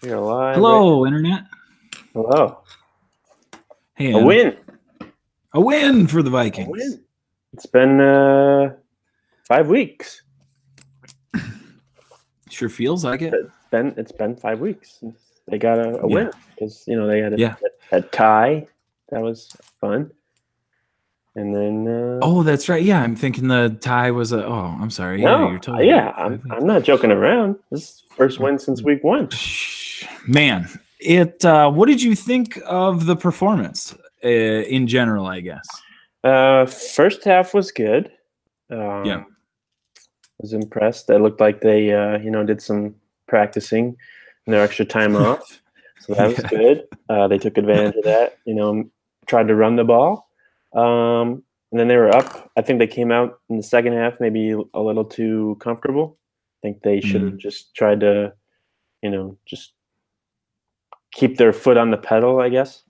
You're live. Hello, Internet. Hello. Hey, A Adam. win. A win for the A Vikings. win. It's been 5 weeks. Sure feels like it. It's been 5 weeks since they got a win because they had a tie. That was fun. And then oh, that's right. Yeah, I'm thinking the tie was a. Oh, I'm sorry. no, Yeah, you're totally yeah. right. I'm not joking around. This is first win since week 1. Man, it. What did you think of the performance in general? I guess. First half was good. Yeah. Was impressed. It looked like they did some practicing in their extra time off, so that was good. They took advantage of that. Tried to run the ball, and then they were up. I think they came out in the second half maybe a little too comfortable. I think they should have just tried to, just keep their foot on the pedal, I guess,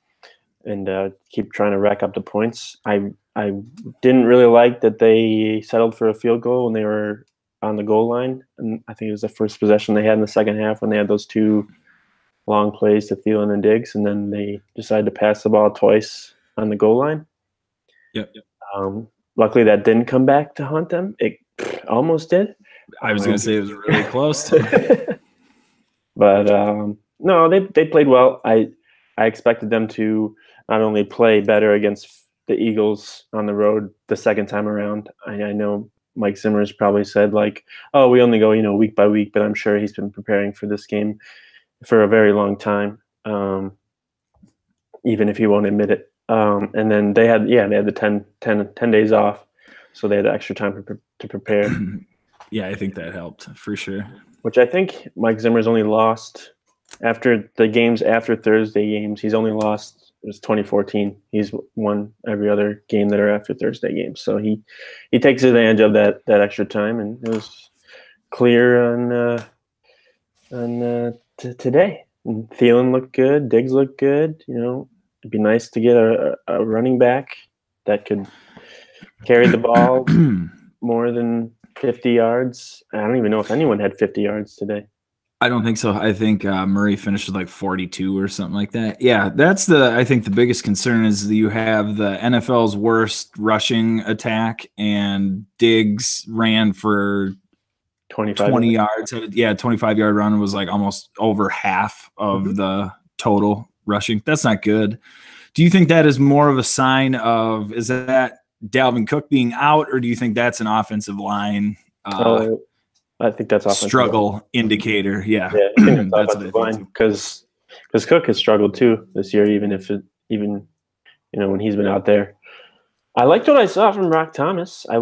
and keep trying to rack up the points. I didn't really like that they settled for a field goal when they were on the goal line, and I think it was the first possession they had in the second half when they had those 2 long plays to Thielen and Diggs, and then they decided to pass the ball twice on the goal line. Yep. Luckily, that didn't come back to haunt them. It almost did. I was going to say it was really close. But no, they played well. I expected them to not only play better against the Eagles on the road the second time around. I know Mike Zimmer's probably said like, "Oh, we only go week by week," but I'm sure he's been preparing for this game for a very long time, even if he won't admit it. And then they had the 10 days off, so they had extra time to prepare. Yeah, I think that helped for sure. Which I think Mike Zimmer's only lost after the games after Thursday games. He's only lost. It was 2014. He's won every other game that are after Thursday games. So he takes advantage of that extra time, and it was clear on today. And Thielen looked good. Diggs looked good. It'd be nice to get a running back that could carry the ball more than 50 yards. I don't even know if anyone had 50 yards today. I don't think so. I think Murray finished with like 42 or something like that. Yeah, that's I think the biggest concern is that you have the NFL's worst rushing attack, and Diggs ran for 20 yards. Yeah, 25-yard run was like almost over half of the total rushing. That's not good. Do you think that is more of a sign of, is that Dalvin Cook being out, or do you think that's an offensive line I think that's offensive struggle line indicator? Yeah, I think that's offensive line because Cook has struggled too this year, even when he's been out there. I liked what I saw from Brock Thomas. I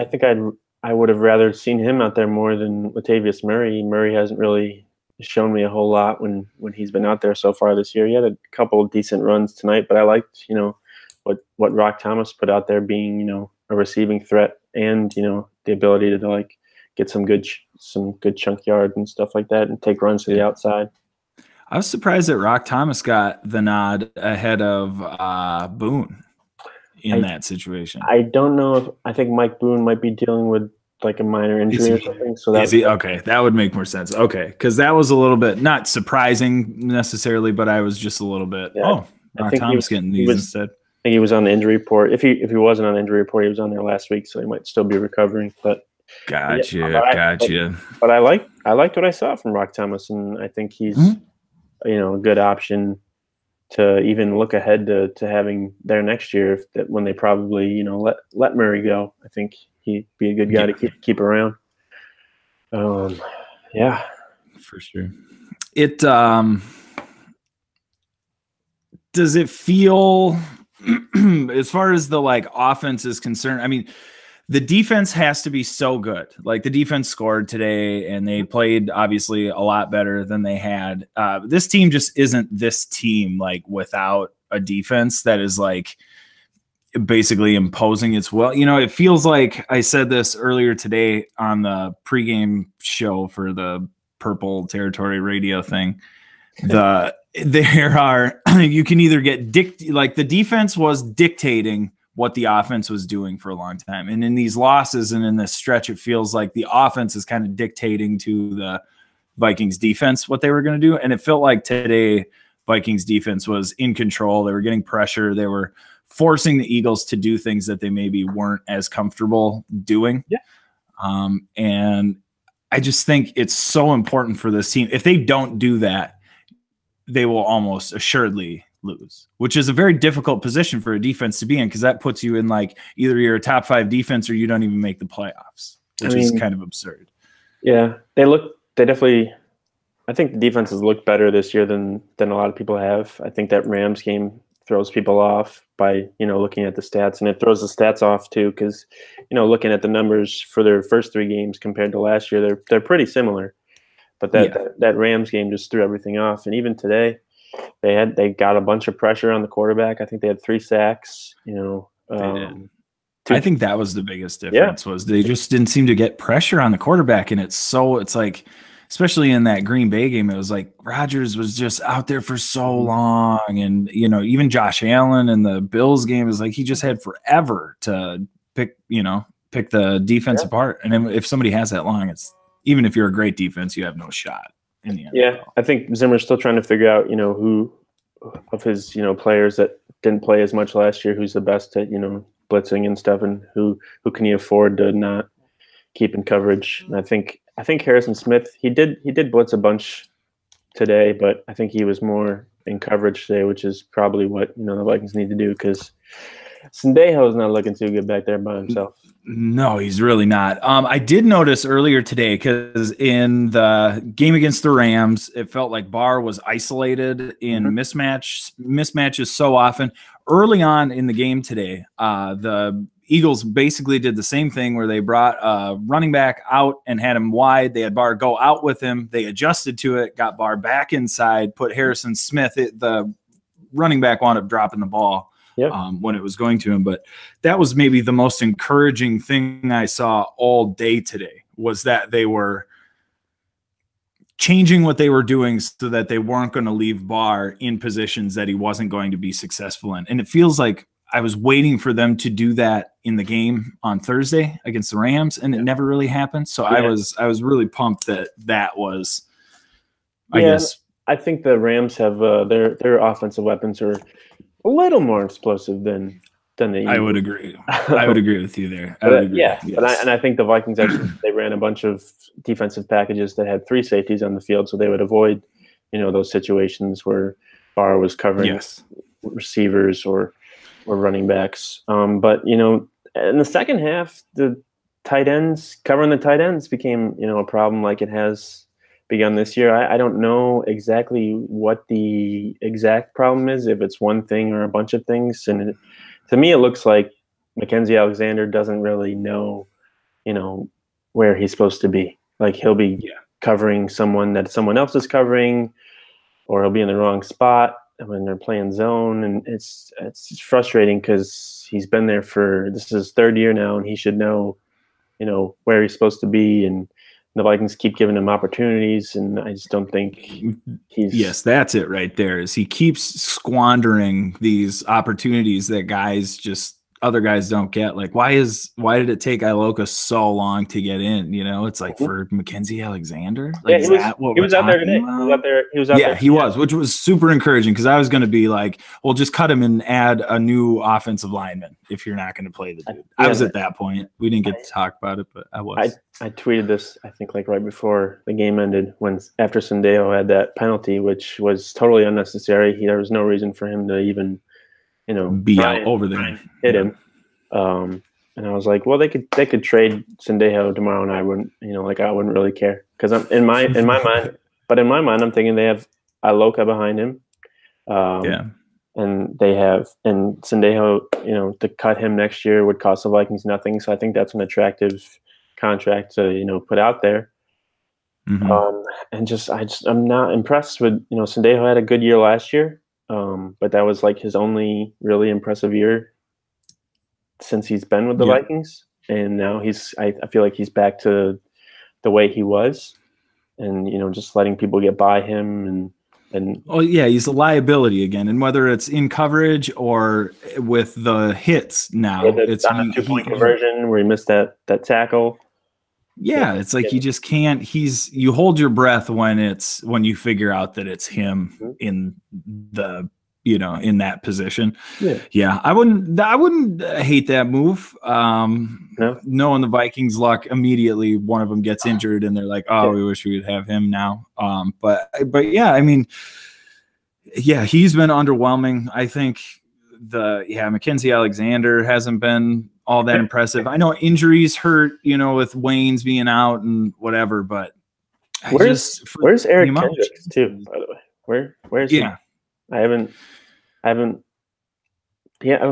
think I would have rather seen him out there more than Latavius Murray. Murray hasn't really shown me a whole lot when he's been out there so far this year. He had a couple of decent runs tonight, but I liked what Brock Thomas put out there, being a receiving threat and the ability to like get some good chunk yard and stuff like that and take runs to the outside. I was surprised that Brock Thomas got the nod ahead of Boone in that situation. I don't know I think Mike Boone might be dealing with like a minor injury or something. So okay, that would make more sense. Okay, because that was a little bit not surprising necessarily, but I was just a little bit. Brock Thomas getting these instead. I think he was on the injury report. If he wasn't on the injury report, he was on there last week, so he might still be recovering. But gotcha. But I liked what I saw from Brock Thomas, and I think he's a good option to even look ahead to having there next year when they probably let Murray go. I think he'd be a good guy to keep around. Yeah, for sure. It does it feel as far as the like offense is concerned? I mean, the defense has to be so good. Like the defense scored today, and they played obviously a lot better than they had. This team just isn't this team like without a defense that is like basically imposing its will. It feels like I said this earlier today on the pregame show for the Purple Territory radio thing. You can either get like the defense was dictating what the offense was doing for a long time. And in these losses and in this stretch, it feels like the offense is kind of dictating to Vikings defense what they were going to do. And it felt like today Vikings defense was in control. They were getting pressure. They were forcing the Eagles to do things that they maybe weren't as comfortable doing. Yeah. And I just think it's so important for this team. If they don't do that, they will almost assuredly lose, which is a very difficult position for a defense to be in, because that puts you in like either you're a top 5 defense or you don't even make the playoffs, which is kind of absurd. Yeah, they definitely, I think the defenses look better this year than a lot of people have. I think that Rams game throws people off by, looking at the stats, and it throws the stats off too, because, looking at the numbers for their first 3 games compared to last year, they're pretty similar. But that Rams game just threw everything off. And even today, they got a bunch of pressure on the quarterback. I think they had 3 sacks. I think that was the biggest difference, was they just didn't seem to get pressure on the quarterback. And it's like, especially in that Green Bay game, it was like Rodgers was just out there for so long. And, even Josh Allen in the Bills game is like, he just had forever to pick the defense apart. And if somebody has that long, even if you're a great defense, you have no shot in the NFL. Yeah, I think Zimmer's still trying to figure out, who of his, players that didn't play as much last year, who's the best at, blitzing and stuff, and who can he afford to not keep in coverage. And I think Harrison Smith, he did blitz a bunch today, but I think he was more in coverage today, which is probably what, the Vikings need to do, because Sendejo is not looking too good back there by himself. No, he's really not. I did notice earlier today, because in the game against the Rams, it felt like Barr was isolated in mismatches so often. Early on in the game today, the Eagles basically did the same thing, where they brought a running back out and had him wide. They had Barr go out with him. They adjusted to it, got Barr back inside, put Harrison Smith. The running back wound up dropping the ball. Yep. When it was going to him. But that was maybe the most encouraging thing I saw all day today, was that they were changing what they were doing so that they weren't going to leave Barr in positions that he wasn't going to be successful in. And it feels like I was waiting for them to do that in the game on Thursday against the Rams, and it never really happened. So I was really pumped that was, I guess. I think the Rams have their offensive weapons are a little more explosive than the Eagles. I would agree. I would agree with you there. I would agree. Yeah, yes. And I think the Vikings actually, they ran a bunch of defensive packages that had 3 safeties on the field, so they would avoid, those situations where Barr was covering receivers or running backs. But in the second half, the covering the tight ends became a problem, like it has begun this year. I don't know exactly what the exact problem is, if it's one thing or a bunch of things. And to me, it looks like Mackenzie Alexander doesn't really know, where he's supposed to be. Like, he'll be covering someone that someone else is covering, or he'll be in the wrong spot when they're playing zone. And it's frustrating, because he's been there this is his 3rd year now, and he should know, where he's supposed to be. And the Vikings keep giving him opportunities, and I just don't think he's. Yes, that's it right there. Is he keeps squandering these opportunities that other guys don't get. Like, why did it take Iloka so long to get in? It's like for Mackenzie Alexander. Like, he was out there today. He was out there. He was, which was super encouraging, because I was going to be like, well, just cut him and add a new offensive lineman if you're not going to play the dude. I was at that point. We didn't get to talk about it, but I was. I tweeted this, I think, like right before the game ended, after Sendejo had that penalty, which was totally unnecessary. There was no reason for him to even, be out over there, hit him. And I was like, well, they could trade Sendejo tomorrow, and I wouldn't, I wouldn't really care, because I'm in my mind. But in my mind, I'm thinking they have Iloka behind him. And they have, and Sendejo, to cut him next year would cost the Vikings nothing. So I think that's an attractive contract to, put out there. And I'm not impressed with, Sendejo had a good year last year. But that was like his only really impressive year since he's been with the Vikings. And now I feel like he's back to the way he was, and, just letting people get by him and he's a liability again. And whether it's in coverage or with the hits now, it's on a 2-point conversion where he missed that tackle. Yeah, it's like you just can't. You hold your breath when you figure out that it's him in the in that position. Yeah, I wouldn't hate that move. No? Knowing the Vikings' luck, immediately one of them gets injured, and they're like, "Oh, we wish we would have him now." But yeah, I mean, yeah, he's been underwhelming. I think Mackenzie Alexander hasn't been all that impressive. I know injuries hurt, with Wayne's being out and whatever, but where's Eric Kendricks too, by the way? Where's he? I don't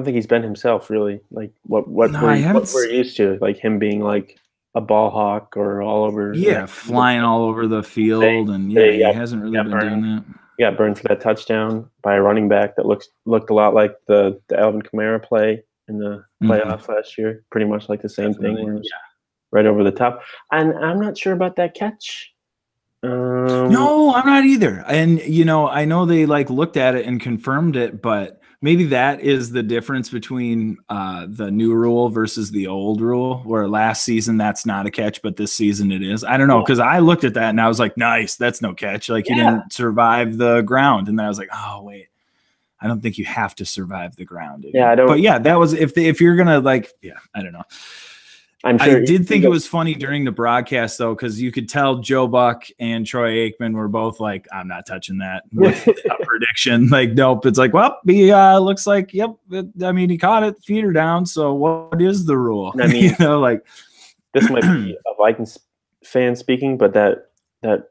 think he's been himself really. Like what we're used to, like him being like a ball hawk or all over. Yeah, flying all over the field, and he hasn't really been doing that. He got burned for that touchdown by a running back that looked a lot like the Alvin Kamara play in the playoffs last year. Pretty much like the same thing, where it was right over the top. And I'm not sure about that catch. No, I'm not either. And I know they looked at it and confirmed it, but maybe that is the difference between the new rule versus the old rule, where last season that's not a catch, but this season it is. I don't know, because I looked at that and I was like, nice, that's no catch. Like he didn't survive the ground. And then I was like, oh, wait, I don't think you have to survive the ground. Yeah, I don't. But yeah, that was if you're going to I don't know. I'm sure I did think it was funny during the broadcast, though, because you could tell Joe Buck and Troy Aikman were both like, I'm not touching that with a prediction. Like, nope. It's like, well, he looks like, yep. He caught it, feet are down. So what is the rule? I mean, this might be a Vikings fan speaking, but that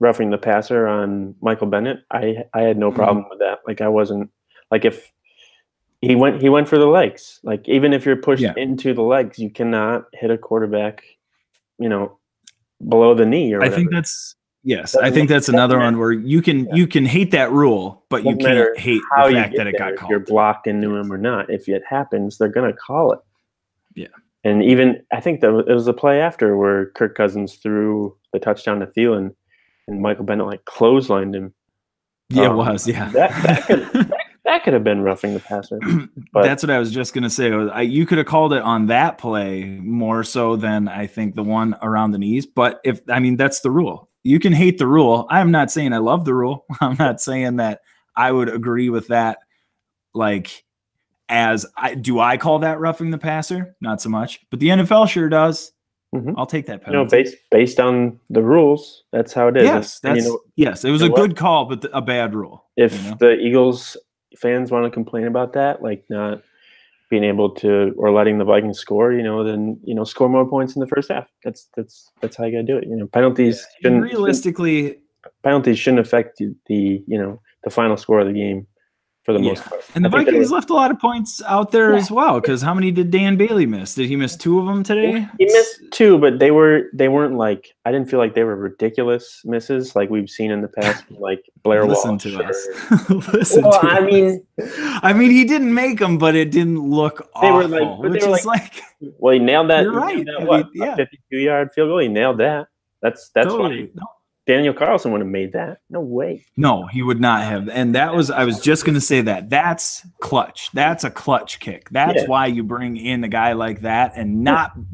roughing the passer on Michael Bennett, I had no problem with that. Like, I wasn't like, if he went for the legs. Like, even if you're pushed into the legs, you cannot hit a quarterback, below the knee or whatever. I think that's another one where you can hate that rule, but you can't hate the fact that it got called. If you're blocked into him or not. If it happens, they're gonna call it. Yeah. And even I think that it was a play after where Kirk Cousins threw the touchdown to Thielen and Michael Bennett clotheslined him. Yeah, it was. Yeah. That could have been roughing the passer. But that's what I was just going to say. You could have called it on that play more so than I think the one around the knees. But that's the rule. You can hate the rule. I'm not saying I love the rule. I'm not saying that I would agree with that. Do I call that roughing the passer? Not so much. But the NFL sure does. Mm-hmm. I'll take that penalty. Based on the rules, that's how it is. Yes, it was a good call, but a bad rule. If the Eagles fans want to complain about that, like not being able to or letting the Vikings score, then score more points in the first half. That's how you gotta do it. Penalties penalties shouldn't affect the final score of the game for the most part. And the Vikings left a lot of points out there as well, because how many did Dan Bailey miss? Did he miss 2 of them today? He missed 2, but they weren't like, I didn't feel like they were ridiculous misses like we've seen in the past, like Blair Walsh. Listen to us. I mean, he didn't make them, but it didn't look awful. Well, he nailed that. You're right. A 52-yard field goal. He nailed that. That's totally. Why Daniel Carlson would have made that. No way. No, he would not have. And I was just going to say that's clutch. That's a clutch kick. That's why you bring in a guy like that, and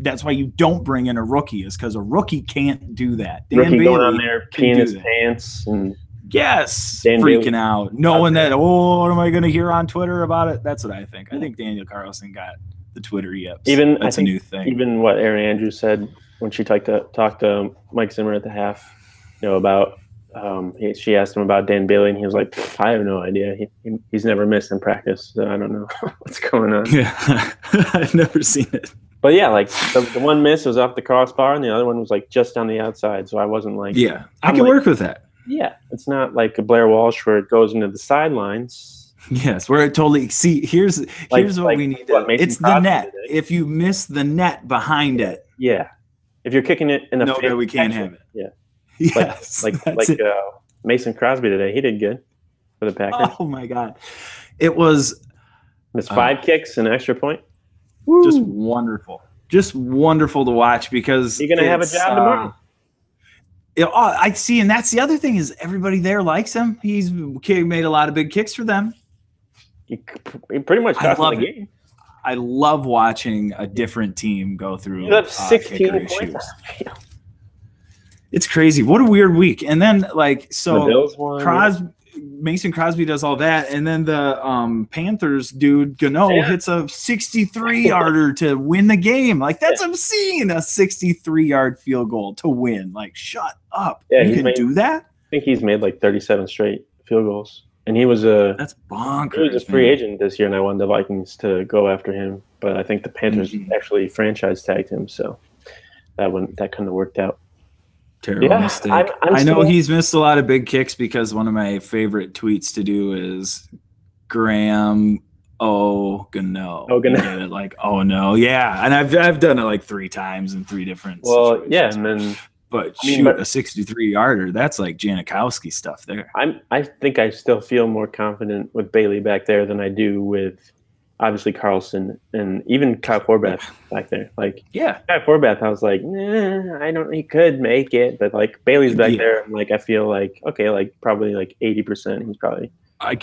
that's why you don't bring in a rookie, is because a rookie can't do that. Dan rookie Bailey going on there, peeing his pants and freaking Bailey out, knowing that, what am I going to hear on Twitter about it? That's what I think. I think Daniel Carlson got the Twitter yips. That's a new thing. Even what Erin Andrews said when she talked to Mike Zimmer at the half, about she asked him about Dan Bailey, and he was like, I have no idea. He's never missed in practice, so I don't know what's going on. Yeah, I've never seen it. But yeah, like the one miss was off the crossbar, and the other one was like just on the outside. So I wasn't like, I can work with that. Yeah, it's not like a Blair Walsh where it goes into the sidelines. Yes, where it totally. See, here's what we need. It's the net. If you miss the net behind it, if you're kicking it in the we can't have it. Yeah. Yes, like Mason Crosby today. He did good for the Packers. Oh my God, it was missed 5 kicks and an extra point. Just wonderful to watch, because you're gonna have a job tomorrow. I see, and that's the other thing, is everybody there likes him. He's made a lot of big kicks for them. He pretty much cost them the game. I love watching a different team go through. You have 16 points. It's crazy. What a weird week. And then like The Bills won. Mason Crosby does all that, and then the Panthers dude Gano hits a 63-yarder to win the game. Like that's obscene. A 63-yard field goal to win. Like shut up. Yeah, you can do that. I think he's made like 37 straight field goals, and that's bonkers. He was a free agent this year, and I wanted the Vikings to go after him, but I think the Panthers actually franchise tagged him, so that couldn't have worked out. Terrible mistake. I know he's missed a lot of big kicks because one of my favorite tweets to do is Graham Gano. Oh, Gano. Like, oh no, yeah, and I've done it like 3 times in 3 different. Well, yeah, and then but a 63-yarder, that's like Janikowski stuff there. I think I still feel more confident with Bailey back there than I do with obviously Carlson and even Kyle Forbath back there. Like, Kyle Forbath, I was like, he could make it, but like Bailey's back there, and like I feel like okay, like probably like 80%. He's probably. I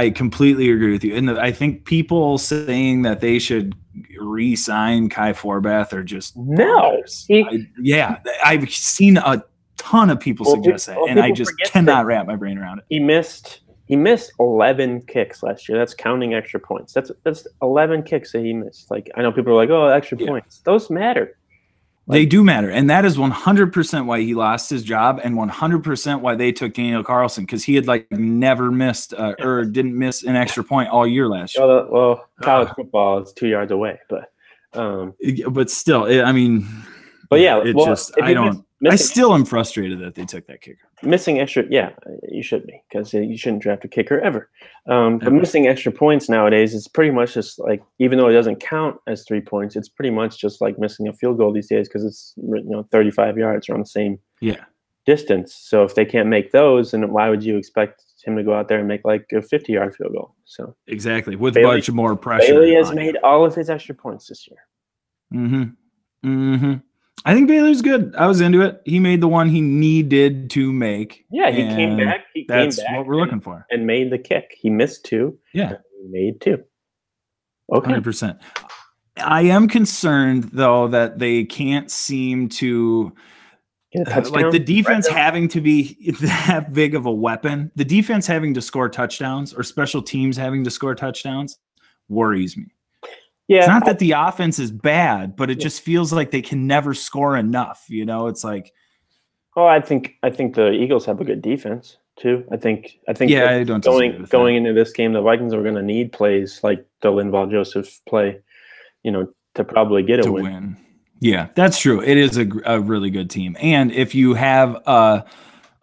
completely agree with you. And I think people saying that they should re-sign Kai Forbath are just I've seen a ton of people suggest that, and I just cannot wrap my brain around it. He missed 11 kicks last year. That's counting extra points. That's 11 kicks that he missed. Like I know people are like, oh, extra points. Those matter. They do matter, and that is 100% why he lost his job, and 100% why they took Daniel Carlson, because he had like never missed or didn't miss an extra point all year last year. Well, college football is 2 yards away, but still, I still am frustrated that they took that kicker. Missing extra, you should be, because you shouldn't draft a kicker ever. But missing extra points nowadays is pretty much just like, even though it doesn't count as 3 points, it's pretty much just like missing a field goal these days, because it's 35 yards or on the same distance. So if they can't make those, then why would you expect him to go out there and make like a 50-yard field goal? So exactly, with a bunch more pressure. Bailey has made all of his extra points this year. I think Baylor's good. I was into it. He made the one he needed to make. Yeah, he came back. That's what we're looking for. And made the kick. He missed 2. Yeah. He made 2. Okay. 100%. I am concerned, though, that they can't seem to like the defense having to be that big of a weapon. The defense having to score touchdowns or special teams having to score touchdowns worries me. Yeah, it's not that the offense is bad, but it just feels like they can never score enough. It's like. Oh, I think the Eagles have a good defense too. I think. Yeah, I don't going into this game, the Vikings are going to need plays like the Linval Joseph play, to probably get a win. Yeah, that's true. It is a really good team, and if you have a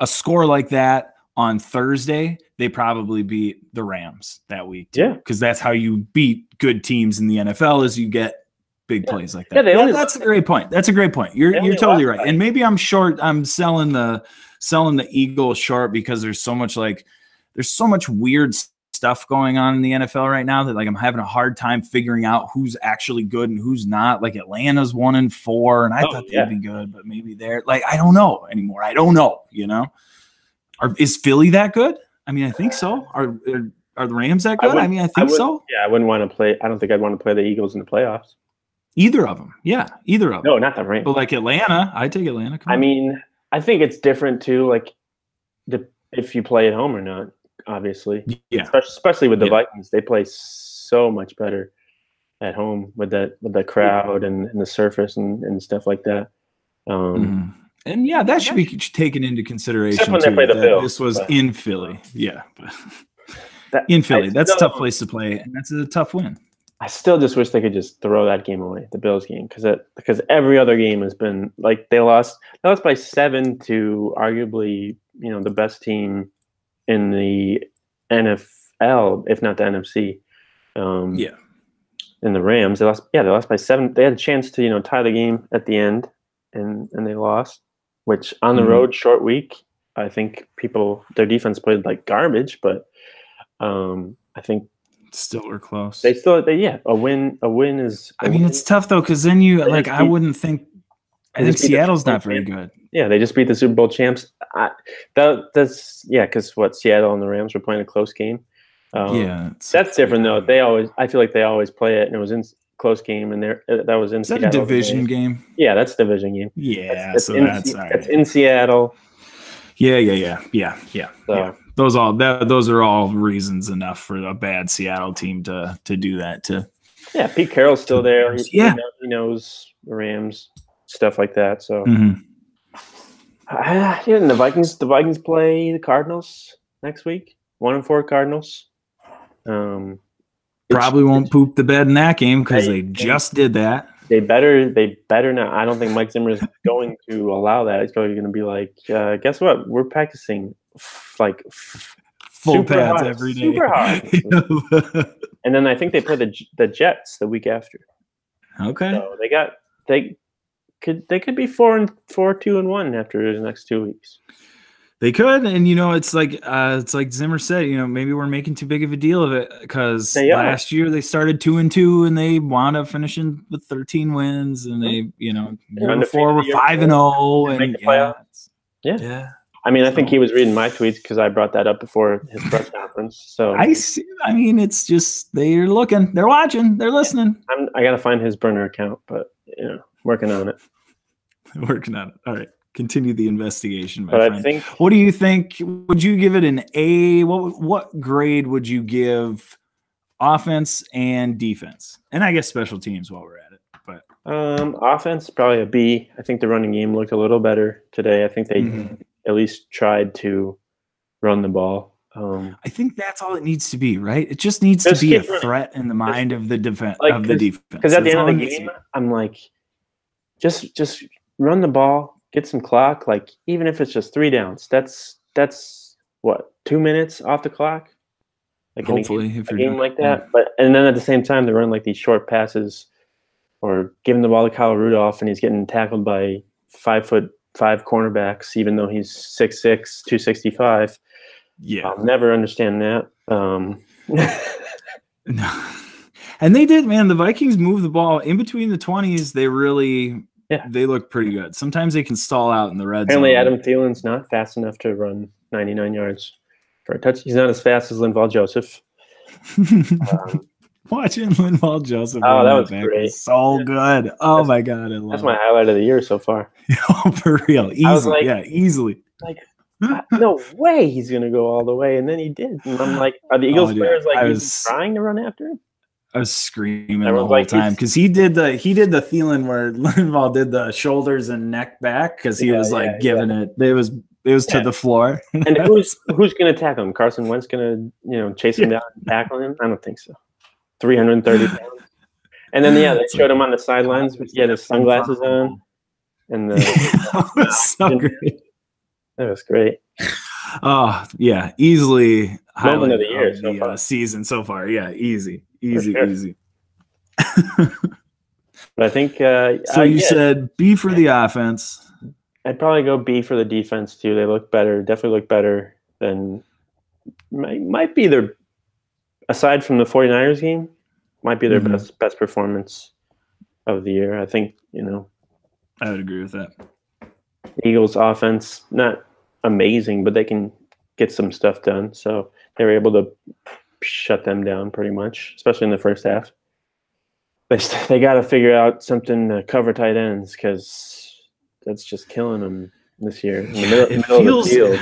score like that on Thursday, they probably beat the Rams that week too. Yeah, because that's how you beat good teams in the NFL, is you get big plays like that. That's a great point. That's a great point. You're totally right. And maybe I'm short. I'm selling the Eagles short because there's so much weird stuff going on in the NFL right now that like I'm having a hard time figuring out who's actually good and who's not. Like Atlanta's 1-4, and I thought they'd be good, but maybe they're like, I don't know anymore. I don't know. Is Philly that good? I mean, I think so. Are the Rams that good? I think so. Yeah, I wouldn't want to play. I don't think I'd want to play the Eagles in the playoffs. Either of them. Yeah, either of them. No, not the Rams. But like Atlanta, I take Atlanta. I mean, I think it's different too. Like if you play at home or not, obviously. Yeah. Especially with the Vikings, they play so much better at home with the crowd and the surface and stuff like that. And yeah, that should be taken into consideration. Except when they play the Bills. This was in Philly. Yeah. In Philly. That's a tough place to play, and that's a tough win. I still just wish they could just throw that game away, the Bills game, because every other game has been like they lost by 7 to arguably, the best team in the NFL, if not the NFC. In the Rams. They lost by 7. They had a chance to, tie the game at the end and they lost. Which on the road, short week, I think their defense played like garbage, but I think still were close. A win is. It's tough though, because then I wouldn't think. I think Seattle's not very good. Yeah, they just beat the Super Bowl champs. Because Seattle and the Rams were playing a close game. That's different though. I feel like they always play it, and it was close game, and that was in Is that Seattle. a division game? Yeah, that's a division game. Yeah, that's so that's all right. That's in Seattle. Yeah. So, those are all reasons enough for a bad Seattle team to do that. Yeah, Pete Carroll's still there. He knows the Rams, stuff like that. So, and the Vikings play the Cardinals next week. 1-4 Cardinals. Probably won't poop the bed in that game because they just did that. They better not. I don't think Mike Zimmer is going to allow that. He's probably going to be like, guess what? We're practicing like full pads every day. Super hard. And then I think they play the Jets the week after. Okay. So they could be 4-2-1 after the next 2 weeks. They could, and it's like Zimmer said, maybe we're making too big of a deal of it because last year they started 2-2 and they wound up finishing with 13 wins, and they, year before were 5-0 and yeah. I mean, I think he was reading my tweets because I brought that up before his press conference. So I see. I mean, it's just they're looking, they're watching, they're listening. I got to find his burner account, but working on it. All right. Continue the investigation, my friend. I think. What do you think? Would you give it an A? What grade would you give offense and defense? And I guess special teams while we're at it. But offense, probably a B. I think the running game looked a little better today. I think they at least tried to run the ball. I think that's all it needs to be, right? It just needs to be a threat in the mind of the defense. Because at the end of the game, I'm like, just run the ball. Get some clock, like even if it's just 3 downs, that's what, 2 minutes off the clock. Like hopefully, if you're a game like that. But and then at the same time, they're running like these short passes, or giving the ball to Kyle Rudolph, and he's getting tackled by 5'5" cornerbacks, even though he's 6'6", 265. Yeah, I'll never understand that. No. And they did, man. The Vikings moved the ball in between the 20s. They really. Yeah, they look pretty good. Sometimes they can stall out in the red zone. Apparently, Adam Thielen's not fast enough to run 99 yards for a touch. He's not as fast as Linval Joseph. Watching Linval Joseph. Oh, that was great. So good. Oh, my God. That's my highlight of the year so far. Oh, for real. Easily. Easily. Like, no way he's going to go all the way. And then he did. And I'm like, are the Eagles players trying to run after him? I was screaming the whole time because he did the Thielen where Linval did the shoulders and neck back because he was giving it. It was to the floor. And who's going to tackle him? Carson Wentz going to chase him down and tackle him? I don't think so. 330 pounds. And then they showed him on the sidelines. He had his sunglasses on, and that was so great. That was great. Oh yeah, easily moment of the year so far. Season so far. Yeah, easy. But I think so. You said B for the offense. I'd probably go B for the defense too. They look better. Definitely look better than might be their, aside from the 49ers game, might be their best performance of the year. I think I would agree with that. The Eagles offense, not amazing, but they can get some stuff done. So they were able to shut them down pretty much, especially in the first half. They got to figure out something to cover tight ends because that's just killing them this year. In the middle of the field.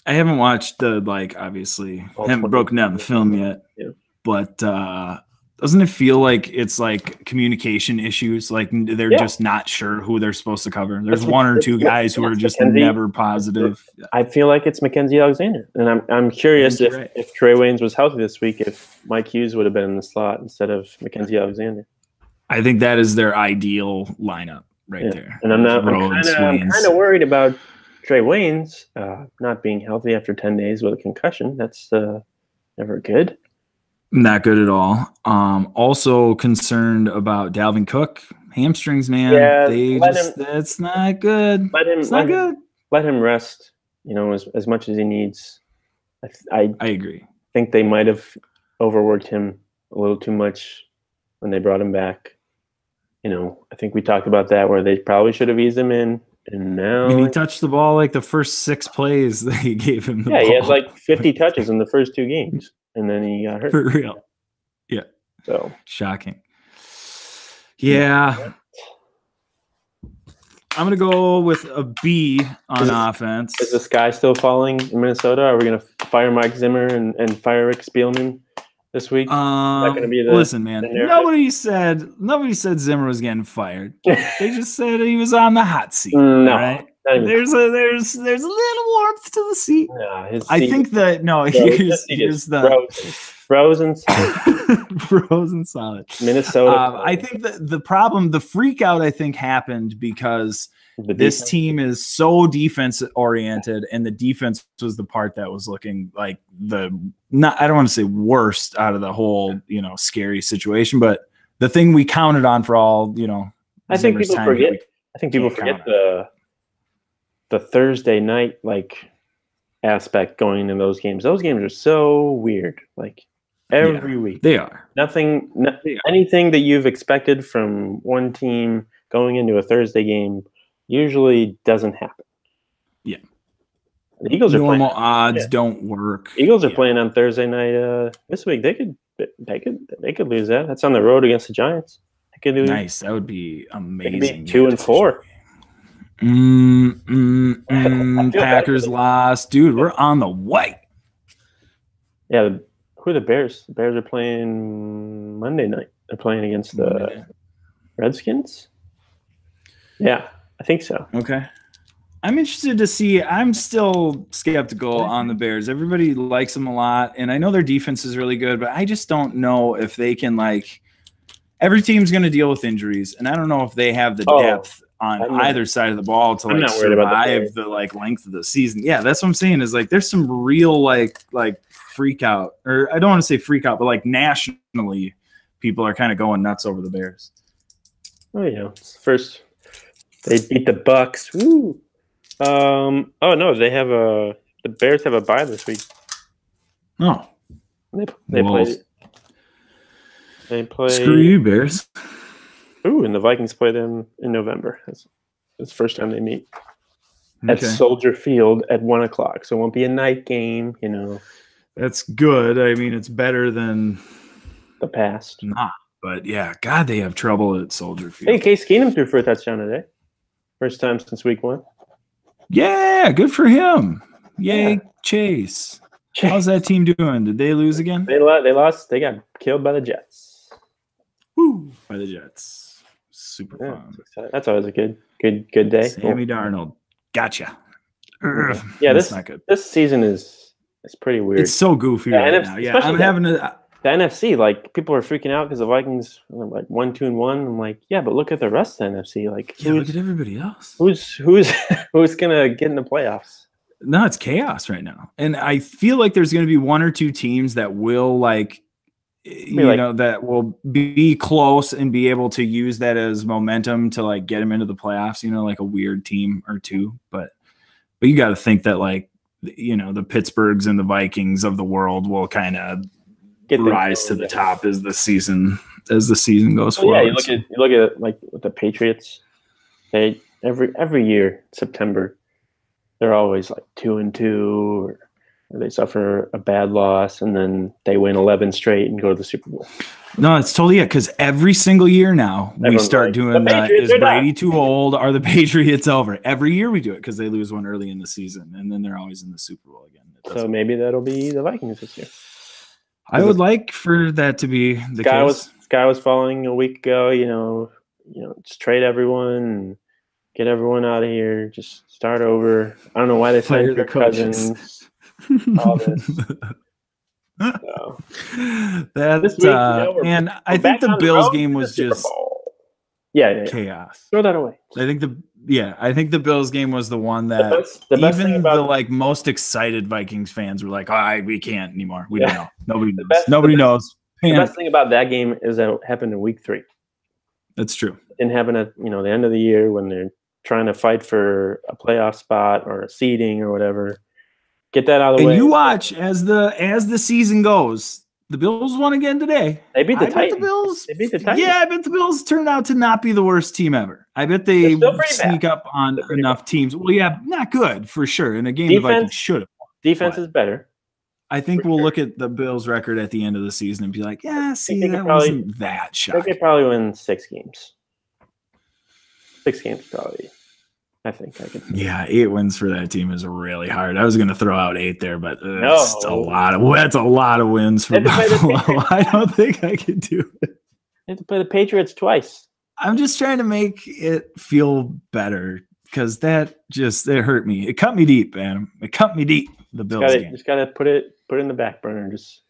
I haven't watched obviously haven't broken down the film yet, but doesn't it feel like it's like communication issues? Like they're just not sure who they're supposed to cover. There's one or two guys who are just never positive. I feel like it's Mackenzie Alexander, and I'm curious if Trey Waynes was healthy this week, if Mike Hughes would have been in the slot instead of Mackenzie Alexander. I think that is their ideal lineup there. And I'm kind of worried about Trey Waynes not being healthy after 10 days with a concussion. That's never good. Not good at all. Also concerned about Dalvin Cook. Hamstrings, man. Yeah, that's not good. Let him rest, as much as he needs. I agree. think they might have overworked him a little too much when they brought him back. I think we talked about that where they probably should have eased him in. And now he touched the ball like the first 6 plays they gave him the ball. He had like 50 touches in the first 2 games. And then he got hurt. For real. Yeah. So shocking. Yeah. I'm going to go with a B on offense. Is the sky still falling in Minnesota? Are we going to fire Mike Zimmer and fire Rick Spielman this week? Is that going to be listen, man. Nobody said Zimmer was getting fired. They just said he was on the hot seat. No, all right? There's a little warmth to the seat. No, I think that here's the frozen solid. Frozen solid. Minnesota. I think that the problem, the freak out, I think happened because this team is so defense oriented, and the defense was the part that was looking like I don't want to say worst out of the whole, scary situation, but the thing we counted on for all, I think people forget the Thursday night aspect going into those games. Those games are so weird. Every week. They are. Anything that you've expected from one team going into a Thursday game usually doesn't happen. Yeah. The Eagles normal odds don't work. Eagles are playing on Thursday night this week. They could lose that. That's on the road against the Giants. They could lose. Nice. That would be amazing. 2-4. Packers lost. Dude, we're on the white. Yeah, who are the Bears? The Bears are playing Monday night. They're playing against the Redskins? Yeah, I think so. Okay. I'm interested to see. I'm still skeptical on the Bears. Everybody likes them a lot, and I know their defense is really good, but I just don't know if they can, every team's going to deal with injuries, and I don't know if they have the depth on either side of the ball to survive the length of the season. Yeah, that's what I'm saying is there's some real freak out, or I don't want to say freak out, but nationally people are kind of going nuts over the Bears. Oh yeah. First they beat the Bucks. Woo. Oh no, the Bears have a bye this week. Oh. They play screw you, Bears. Ooh, and the Vikings play them in November. That's the first time they meet at Soldier Field at 1:00. So it won't be a night game, That's good. I mean, it's better than the past. Nah, but yeah, God, they have trouble at Soldier Field. Hey, Case Keenum threw for a touchdown today. First time since week 1. Yeah, good for him. Yay, yeah. Chase. How's that team doing? Did they lose again? They lost. They got killed by the Jets. Woo! By the Jets. Super fun. That's always a good day. Sammy Darnold. Gotcha. Yeah, this season is pretty weird. It's so goofy right now. Yeah, I'm having the NFC. People are freaking out because the Vikings 1-2-1. I'm like, yeah, but look at the rest of the NFC. Look at everybody else. Who's gonna get in the playoffs? No, it's chaos right now, and I feel like there's going to be one or two teams that will that will be close and be able to use that as momentum to get them into the playoffs. A weird team or two, but you got to think that the Pittsburghs and the Vikings of the world will kind of rise to the top as the season goes forward. Yeah, you look at with the Patriots. They every year September, they're always 2-2, or they suffer a bad loss and then they win 11 straight and go to the Super Bowl. No, it's totally because every single year now we start doing that. Is Brady too old? Are the Patriots over? Every year we do it because they lose one early in the season and then they're always in the Super Bowl again. So maybe that'll be the Vikings this year. I would like for that to be the case. Sky was falling a week ago. Just trade everyone and get everyone out of here. Just start over. I don't know why they signed Kirk Cousins. All this. So. This week, and I think the Bills game was just chaos. Throw that away. I think the Bills game was the one that even the most excited Vikings fans were like, we can't anymore. We don't know. Nobody knows. The best thing about that game is that it happened in week 3. That's true. It didn't happen at the end of the year when they're trying to fight for a playoff spot or a seeding or whatever. Get that out of the way. And you watch as the season goes. The Bills won again today. They beat the Titans. They beat the Titans. Yeah, I bet the Bills turned out to not be the worst team ever. I bet they sneak up on enough teams. Well, yeah, not good for sure. In a game the Vikings should have. Defense is better. I think we'll look at the Bills' record at the end of the season and be like, yeah, see, that probably, wasn't that I think shocking. they probably win 6 games. 6 games probably. I think I could. Yeah, 8 wins for that team is really hard. I was going to throw out 8 there, but that's a lot of wins for Buffalo. I don't think I could do it. You have to play the Patriots twice. I'm just trying to make it feel better because that it hurt me. It cut me deep, man. It cut me deep. The Bills game. Just gotta put it in the back burner. Just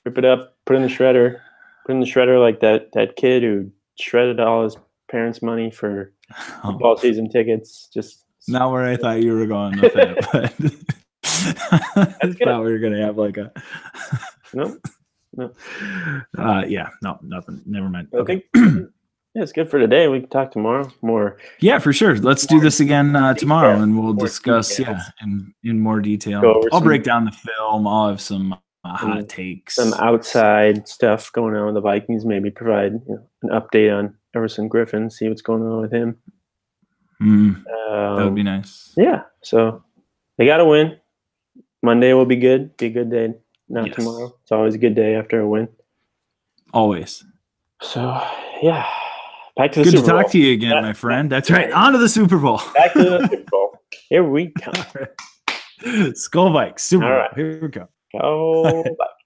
rip it up, put it in the shredder. Put it in the shredder like that kid who shredded all his parents' money for football season tickets. Just not where I thought you were going with that, but I thought we were gonna have like a no. Yeah, no, nothing. Never mind. Okay. Yeah, it's good for today. We can talk tomorrow more. Yeah, for sure. Let's do this again tomorrow, and we'll discuss in more detail. I'll break down the film. I'll have some hot takes, some outside stuff going on with the Vikings. Maybe provide an update on Everson Griffin. See what's going on with him. That would be nice. Yeah. So they got to win. Monday will be good. Be a good day. Not tomorrow. It's always a good day after a win. Always. So yeah. Back to the Super Bowl. Good to talk to you again, my friend. That's right. On to the Super Bowl. Back to the Super Bowl. Here we come. Skull Vikes. Super Bowl. Here we go. Go Vikes.